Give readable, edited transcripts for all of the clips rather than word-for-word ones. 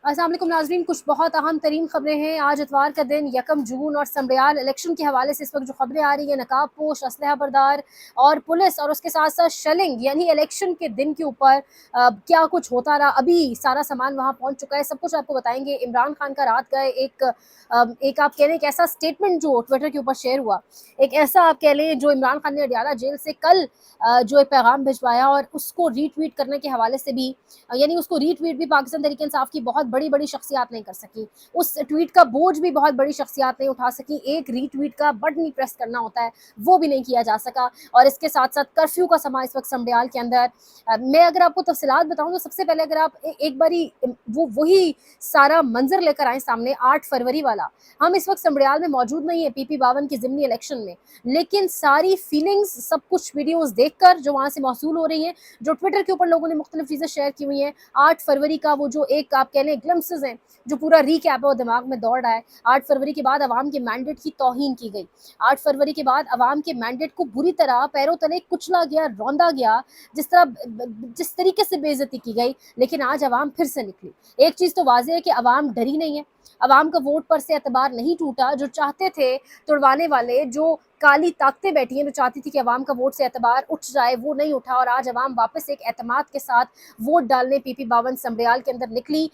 अस्सलाम वालेकुम नाज़रीन, कुछ बहुत अहम तरीन खबरें हैं। आज इतवार का दिन 1 जून और समड़ियाल इलेक्शन के हवाले से इस वक्त जो खबरें आ रही हैं, नकाब पोश, असलहा बरदार और पुलिस और उसके साथ साथ शेलिंग, यानी इलेक्शन के दिन के ऊपर क्या कुछ होता रहा, अभी सारा सामान वहाँ पहुँच चुका है, सब कुछ आपको बताएंगे। इमरान खान का रात का एक आप कह लें एक ऐसा स्टेटमेंट जो ट्विटर के ऊपर शेयर हुआ, एक ऐसा आप कह लें जो इमरान खान ने अडियाला जेल से कल जो एक पैगाम भिजवाया और उसको रीट्वीट करने के हवाले से भी, यानी उसको रीट्वीट भी पाकिस्तान तहरीक इंसाफ की बहुत बड़ी बड़ी शख्सियात नहीं कर सकी, उस ट्वीट का बोझ भी बहुत बड़ी शख्सियात नहीं उठा सकी। एक रीट्वीट का बटन नहीं प्रेस करना होता है, वो भी नहीं किया जा सका। और इसके साथ साथ कर्फ्यू का समा इस वक्त समड़ियाल के अंदर, मैं अगर आपको तफसीलात बताऊं तो सबसे पहले अगर आप एक बारी वही सारा मंजर लेकर आए सामने 8 फरवरी वाला। हम इस वक्त समड़ियाल में मौजूद नहीं है PP 52 की ज़िमनी इलेक्शन में, लेकिन सारी फीलिंग्स, सब कुछ वीडियोस देखकर जो वहाँ से मौसूल हो रही हैं, जो ट्विटर के ऊपर लोगों ने मुख्तलिफ चीज़ें शेयर की हुई हैं, 8 फरवरी का वो जो एक आप कह लें ग्लिम्पसेस हैं, जो पूरा रीकैप है वो दिमाग में दौड़ रहा है। 8 फरवरी के बाद अवाम के मैंडेट की तौहीन की गई, 8 फरवरी के बाद अवाम के मैंडेट को बुरी तरह पैरों तले कुचला गया, रौंदा गया, जिस तरीके से बेइज्जती की गई। लेकिन आज अवाम फिर से निकली। एक चीज़ तो वाज़ेह है कि अवाम डरी नहीं है, अवाम का वोट पर से एतबार नहीं टूटा। जो चाहते थे तुड़वाने वाले, जो काली ताकतें बैठी हैं, जो चाहती थी कि अवाम का वोट से एतबार उठ जाए, वो नहीं उठा और आज अवाम वापस एक एतमाद के साथ वोट डालने PP 52 समड़ियाल के अंदर निकली।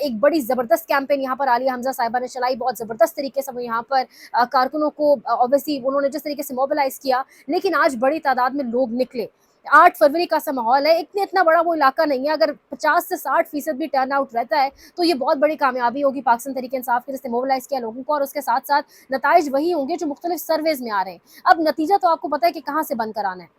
एक बड़ी ज़बरदस्त कैंपेन यहाँ पर आलिया हमजा साहिबा ने चलाई, बहुत ज़बरदस्त तरीके से वो यहाँ पर कारकुनों को ऑब्वियसली उन्होंने जिस तरीके से मोबिलाइज़ किया, लेकिन आज बड़ी तादाद में लोग निकले। 8 फरवरी का सा माहौल है, इतना बड़ा वो इलाका नहीं है, अगर 50 से 60% भी टर्न आउट रहता है तो ये बहुत बड़ी कामयाबी होगी पाकिस्तान तहरीक इंसाफ के, जिसने मोबिलाइज किया लोगों को, और उसके साथ साथ नताइज वही होंगे जो मुख्तलिफ सर्वेज में आ रहे हैं। अब नतीजा तो आपको पता है कि कहाँ से बंद कराना है,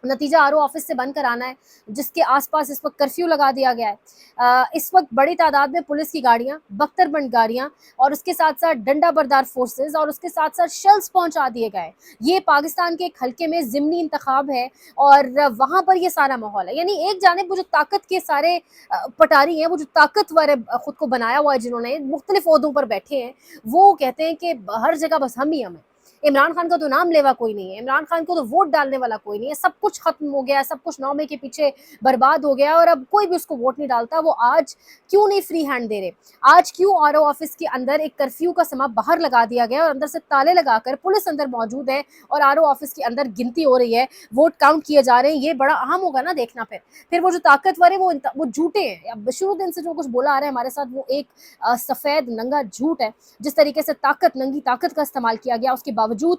नतीजा RO ऑफिस से बंद कराना है, जिसके आसपास इस वक्त कर्फ्यू लगा दिया गया है। इस वक्त बड़ी तादाद में पुलिस की गाड़ियां, बख्तरबंद गाड़ियां और उसके साथ साथ डंडा बरदार फोर्सेस और उसके साथ साथ शेल्स पहुंचा दिए गए। ये पाकिस्तान के एक हल्के में ज़िमनी इंतखाब है और वहां पर ये सारा माहौल है। यानी एक जानिब वो जो ताकत के सारे पटारी हैं, वो जो ताकतवर है, खुद को बनाया हुआ है, जिन्होंने मुख्तलिफ ओहदों पर बैठे हैं, वो कहते हैं कि हर जगह बस हम ही हम हैं। इमरान खान का तो नाम लेवा कोई नहीं है, इमरान खान को तो वोट डालने वाला कोई नहीं है, सब कुछ खत्म हो गया, सब कुछ नौमे के पीछे बर्बाद हो गया और अब कोई भी उसको वोट नहीं डालता। वो आज क्यों नहीं फ्री हैंड दे रहे, आज क्यों RO ऑफिस के अंदर एक कर्फ्यू का समा बाहर लगा दिया गया और अंदर से ताले लगाकर पुलिस अंदर मौजूद है और RO ऑफिस के अंदर गिनती हो रही है, वोट काउंट किए जा रहे हैं। ये बड़ा अहम होगा ना देखना। फिर वो जो ताकतवर है वो झूठे हैं। अब शुरू दिन से जो कुछ बोला आ रहा है हमारे साथ, वो एक सफ़ेद नंगा झूठ है। जिस तरीके से नंगी ताकत का इस्तेमाल किया गया, उसके बावजूद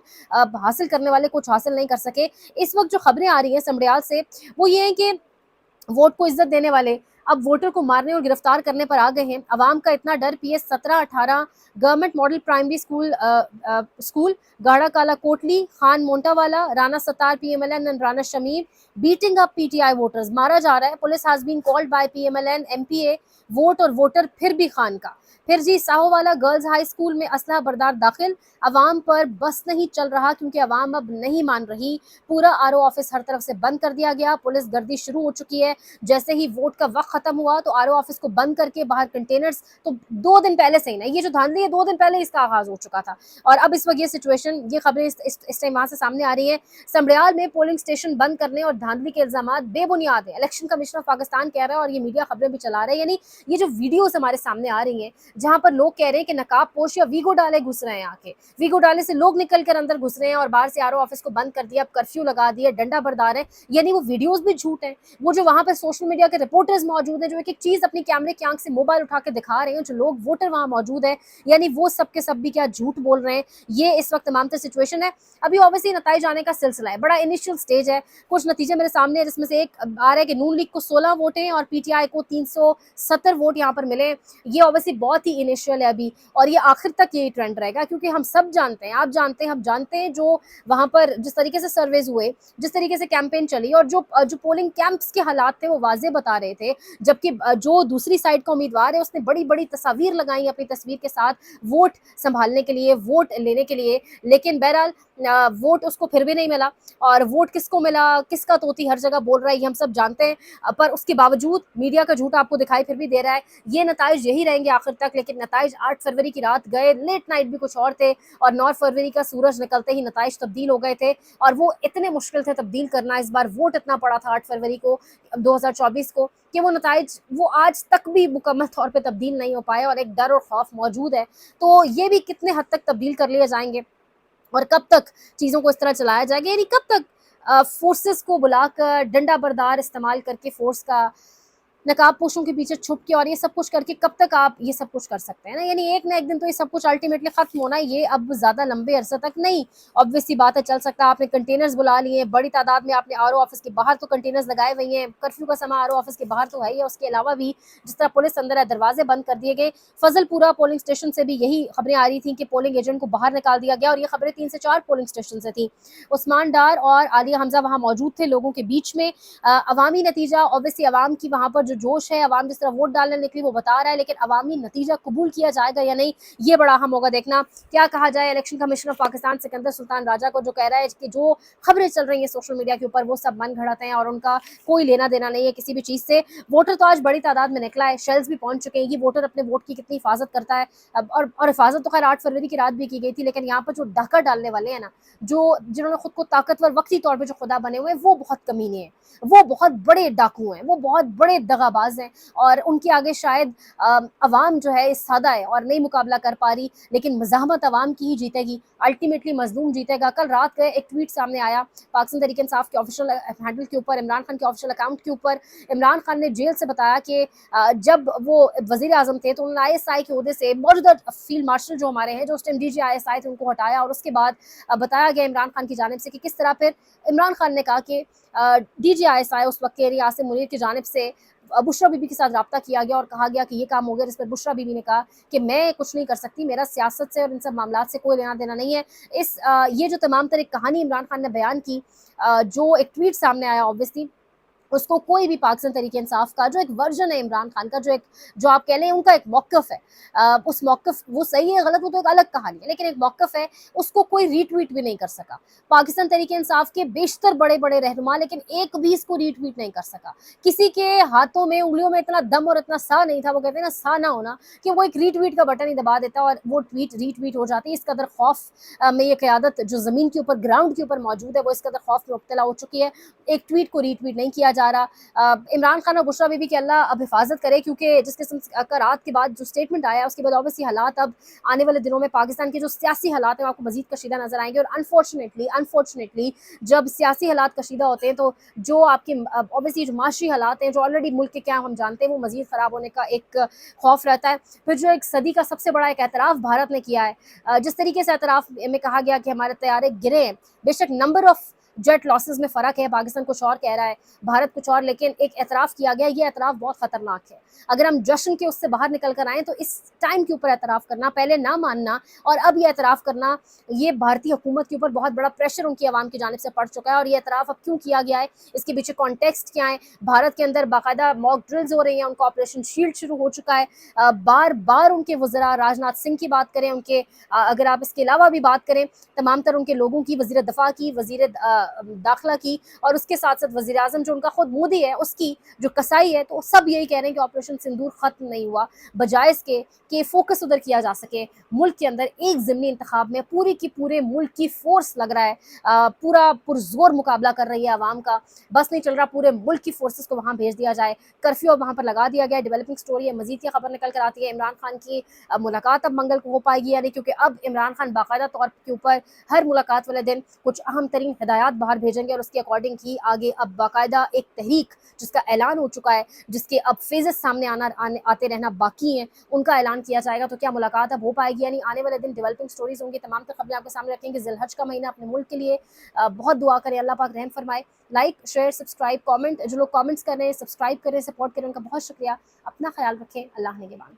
हासिल करने वाले कुछ हासिल नहीं कर सके। इस वक्त जो खबरें आ रही हैं समड़ियाल से, वो ये हैं कि वोट को इज्जत देने वाले अब वोटर को मारने और गिरफ्तार करने पर आ गए हैं। अवाम का इतना डर, PS 17-18 government model primary school Gara Kala Kotli, Khan Montawala, Rana Sattar PMLN and Rana Shamir beating up PTI voters, मारा जा रहा है। Police has been called by PMLN MPA, vote और वोटर फिर भी खान का। फिर जी साहोवाला गर्ल्स हाई स्कूल में असलहा बरदार दाखिल, अवाम पर बस नहीं चल रहा क्योंकि अवाम अब नहीं मान रही। पूरा RO ऑफिस हर तरफ से बंद कर दिया गया, पुलिस गर्दी शुरू हो चुकी है। जैसे ही वोट का वक्त खत्म हुआ तो RO ऑफिस को बंद करके बाहर कंटेनर्स, तो 2 दिन पहले से ही ना, ये जो धांधली है 2 दिन पहले इसका आगाज हो चुका था और अब इस वक्त ये सिचुएशन, ये खबरें इस टाइम वहाँ से सामने आ रही है। समड़ियाल में पोलिंग स्टेशन बंद करने और धांधली के इल्जाम बेबुनियाद है, इलेक्शन कमिश्नर ऑफ पाकिस्तान कह रहा है और ये मीडिया खबरें भी चला रहे हैं। यानी ये जो वीडियोस हमारे सामने आ रही हैं जहां पर लोग कह रहे हैं कि नकाब पोश या वीगो डाले घुस रहे हैं, आके वीगो डाले से लोग निकल कर अंदर घुस रहे हैं और बाहर से RO ऑफिस को बंद कर दिया, अब कर्फ्यू लगा दिया, डंडा बरदार है। यानी वो वीडियोस भी झूठ है। वो जो वहां पर सोशल मीडिया के रिपोर्टर्स मौजूद हैं, जो एक एक चीज अपनी कैमरे की आंख से मोबाइल उठा के दिखा रहे हैं, जो लोग वोटर वहां मौजूद है, यानी वो सब के सब भी क्या झूठ बोल रहे हैं। ये इस वक्त तमाम सिचुएशन है। अभी ऑब्वियसली नतीजे आने का सिलसिला है, बड़ा इनिशियल स्टेज है। कुछ नतीजे मेरे सामने है, जिसमें से एक आ रहा है कि नून लीग को 16 वोट हैं और PTI को 370 वोट यहाँ पर मिले। ये ऑब्वियसली बहुत ही इनिशियल है अभी और ये आखिर तक यही ट्रेंड रहेगा, क्योंकि हम सब जानते हैं, आप जानते हैं, हम जानते हैं, जो वहाँ पर जिस तरीके से सर्वेज हुए, जिस तरीके से कैंपेन चली और जो पोलिंग कैंप्स के हालात थे वो वाजे बता रहे थे। जबकि जो दूसरी साइड का उम्मीदवार है उसने बड़ी बड़ी तस्वीर लगाई अपनी तस्वीर के साथ वोट संभालने के लिए, वोट लेने के लिए। लेकिन बहरहाल वोट उसको फिर भी नहीं मिला, और वोट किसको मिला, किसका तोती हर जगह बोल रहा है, ये हम सब जानते हैं। पर उसके बावजूद मीडिया का झूठ आपको दिखाई फिर भी दे रहा है। ये नताइज यही रहेंगे आखिर तक, लेकिन नताइज 8 फरवरी की रात गए, लेट नाइट भी कुछ और थे, और 9 फरवरी का सूरज निकलते ही नताइज तब्दील हो गए थे, और वो इतने मुश्किल थे तब्दील करना। इस बार वोट इतना पड़ा था 8 फरवरी को 2024 को, कि वो नताइज वो आज तक भी मुकम्मल तौर पे तब्दील नहीं हो पाए, और एक डर और खौफ मौजूद है। तो ये भी कितने हद तक तब्दील कर लिए जाएंगे, और कब तक चीज़ों को इस तरह चलाया जाएगा, यानी कब तक फोर्सेस को बुलाकर डंडा बरदार इस्तेमाल करके, फोर्स का नकाब पोशों के पीछे छुप के और ये सब कुछ करके कब तक आप ये सब कुछ कर सकते हैं ना। यानी एक ना एक दिन तो ये सब कुछ अल्टीमेटली खत्म होना है, ये अब ज़्यादा लंबे अरसे तक नहीं। ऑब्वियस सी बात है, चल सकता है आपने कंटेनर्स बुला लिए, बड़ी तादाद में आपने आरओ ऑफिस के बाहर तो कंटेनर्स लगाए हुए हैं, कर्फ्यू का समय आरओ ऑफिस के बाहर तो है ही है, उसके अलावा भी जिस तरह पुलिस अंदर है, दरवाजे बंद कर दिए गए। फजलपुरा पोलिंग स्टेशन से भी यही खबरें आ रही थी कि पोलिंग एजेंट को बाहर निकाल दिया गया, और ये खबरें 3 से 4 पोलिंग स्टेशन से थी। उस्मान डार और आलिया हमजा वहाँ मौजूद थे लोगों के बीच में। अवामी नतीजा, ऑब्वियसली अवाम की वहाँ पर जो जोश है, अवाम जिस तरह वोट डालने निकली वो बता रहा है, लेकिन अवामी नतीजा कबूल किया जाएगा या नहीं, ये बड़ा अहम होगा देखना। क्या कहा जाए election commissioner of Pakistan Sikandar Sultan Raja को, जो कह रहा है कि जो खबरें चल रही हैं सोशल मीडिया के ऊपर वो सब मन घड़त हैं, और उनका कोई लेना देना नहीं है किसी भी चीज़ से। वोटर तो आज बड़ी तादाद में निकला है, शेल्स भी पहुंच चुके हैं कि वोटर अपने वोट की कितनी हिफाजत करता है। और हिफाजत तो खैर 8 फरवरी की रात भी की गई थी, लेकिन यहाँ पर जो डाका डालने वाले हैं ना, जो जिन्होंने खुद को ताकतवर वक्ती तौर पर जो खुदा बने हुए हैं, वो बहुत कमीने हैं, वो बहुत बड़े डाकू हैं, वो बहुत बड़े दगाबाज हैं, और उनके आगे शायद अवाम जो है सादा है और नहीं मुकाबला कर पा रही, लेकिन मज़ाहमत अवाम की ही जीतेगी, अल्टीमेटली मजलूम जीतेगा। कल रात का एक ट्वीट सामने आया पाकिस्तान तहरीक इंसाफ के ऑफिशियल हैंडल के ऊपर, इमरान खान के ऑफिशियल अकाउंट के ऊपर। इमरान खान ने जेल से बताया कि जब वो वज़ीर आज़म थे तो उन्होंने ISI के ओहदे से मौजूदा फील्ड मार्शल जो हमारे हैं, जो उस टाइम DG ISI थे, उनको हटाया, और उसके बाद बताया गया इमरान खान की जानिब से कि किस तरह फिर इमरान खान ने कहा कि DG ISI उस वक्त के आसिम मुनीर की जानिब से बुशरा बीबी के साथ रब्ता किया गया और कहा गया कि ये काम हो गया, जिस पर बुशरा बीबी ने कहा कि मैं कुछ नहीं कर सकती, मेरा सियासत से और इन सब मामलात से कोई लेना देना नहीं है। ये जो तमाम तरह कहानी इमरान खान ने बयान की, जो एक ट्वीट सामने आया, ऑब्वियसली उसको कोई भी पाकिस्तान तहरीक इंसाफ का जो एक वर्जन है इमरान खान का, जो आप कह लें उनका एक मौक़िफ़ है, उस मौक़िफ़ वो सही है गलत वो तो एक अलग कहानी है, लेकिन एक मौक़िफ़ है, उसको कोई रीट्वीट भी नहीं कर सका। पाकिस्तान तहरीक इंसाफ के बेशतर बड़े बड़े रहनुमा, लेकिन एक भी इसको रीट्वीट नहीं कर सका। किसी के हाथों में उंगलियों में इतना दम और इतना सा नहीं था, वो कहते हैं ना सा ना होना, कि वो एक रीट्वीट का बटन ही दबा देता और वो ट्वीट रीट्वीट हो जाती। इस कदर खौफ में ये क़यादत जो ज़मीन के ऊपर ग्राउंड के ऊपर मौजूद है, वो इस कदर खौफ में मुब्तला हो चुकी है, एक ट्वीट को रीट्वीट नहीं किया जा रहा। इमरान खान और बुशरा बीबी की अल्लाह अब हिफाजत करे, क्योंकि जिस किस्म का रात के बाद जो स्टेटमेंट आया उसके बाद ऑब्वियसली हालात अब आने वाले दिनों में पाकिस्तान के जो सियासी हालात हैं आपको मजीद कशीदा नजर आएंगे, और अनफॉर्चुनेटली जब सियासी हालात कशीदा होते हैं तो जो आपके ऑब्वियसली जो माशी हालात हैं, जो ऑलरेडी मुल्क के क्या हम जानते हैं, वो मजीद ख़राब होने का एक खौफ रहता है। फिर जो एक सदी का सबसे बड़ा एक एतराफ़ भारत ने किया है, जिस तरीके से एतराफ़ में कहा गया कि हमारे तैयारे गिरे हैं, बेशक नंबर ऑफ जेट लॉसेस में फ़र्क है, पाकिस्तान कुछ और कह रहा है, भारत कुछ और, लेकिन एक एतराफ़ किया गया, ये एतराफ़ बहुत ख़तरनाक है। अगर हम जश्न के उससे बाहर निकल कर आएँ तो इस टाइम के ऊपर एतराफ़ करना, पहले ना मानना और अब ये एतराफ़ करना, ये भारतीय हुकूमत के ऊपर बहुत बड़ा प्रेशर उनकी आवाम की जानिब से पड़ चुका है। और ये एतराफ़ अब क्यों किया गया है, इसके पीछे कॉन्टेक्स्ट क्या है? भारत के अंदर बाकायदा मॉक ड्रिल्स हो रही हैं, उनका ऑपरेशन शील्ड शुरू हो चुका है, बार बार उनके वज़रा राजनाथ सिंह की बात करें, उनके अगर आप इसके अलावा भी बात करें तमाम तर उनके लोगों की, वज़ीर दफ़ा की, वज़ीर दाखिला की, और उसके साथ साथ वज़ीर आज़म जो उनका खुद मोदी है उसकी जो कसाई है, तो सब यही कह रहे हैं कि ऑपरेशन सिंदूर ख़त्म नहीं हुआ, बजाय इसके कि फोकस उधर किया जा सके। मुल्क के अंदर एक ज़िमनी इंतखाब में पूरे की पूरे मुल्क की फोर्स लग रहा है, पूरा पुरजोर मुकाबला कर रही है आवाम का, बस नहीं चल रहा, पूरे मुल्क की फोर्सेस को वहाँ भेज दिया जाए, कर्फ्यू अब वहाँ पर लगा दिया गया। डेवलपिंग स्टोरी है, मजीद क्या खबर निकल कर आती है, इमरान खान की मुलाकात अब मंगल को हो पाएगी यानी, क्योंकि अब इमरान खान बाकायदा तौर के ऊपर हर मुलाकात वाले दिन कुछ अहम तरीन हिदायत बाहर भेजेंगे, और उसके अकॉर्डिंग ही आगे अब बाकायदा एक तहरीक जिसका ऐलान हो चुका है, जिसके अब फेजेस सामने आते रहना बाकी हैं, उनका ऐलान किया जाएगा। तो क्या मुलाकात अब हो पाएगी यानी, आने वाले दिन डेवलपिंग स्टोरीज होंगी, तमाम तर खबरें आपके सामने रखेंगे। ज़िलहज का महीना अपने मुल्क के लिए बहुत दुआ करें, अल्लाह पाक रहम फरमाए। लाइक शेयर सब्सक्राइब कमेंट, जो लोग कमेंट्स कर रहे हैं सब्सक्राइब करें, सपोर्ट करें, उनका बहुत शुक्रिया। अपना ख्याल रखें, अल्लाह निगहबान।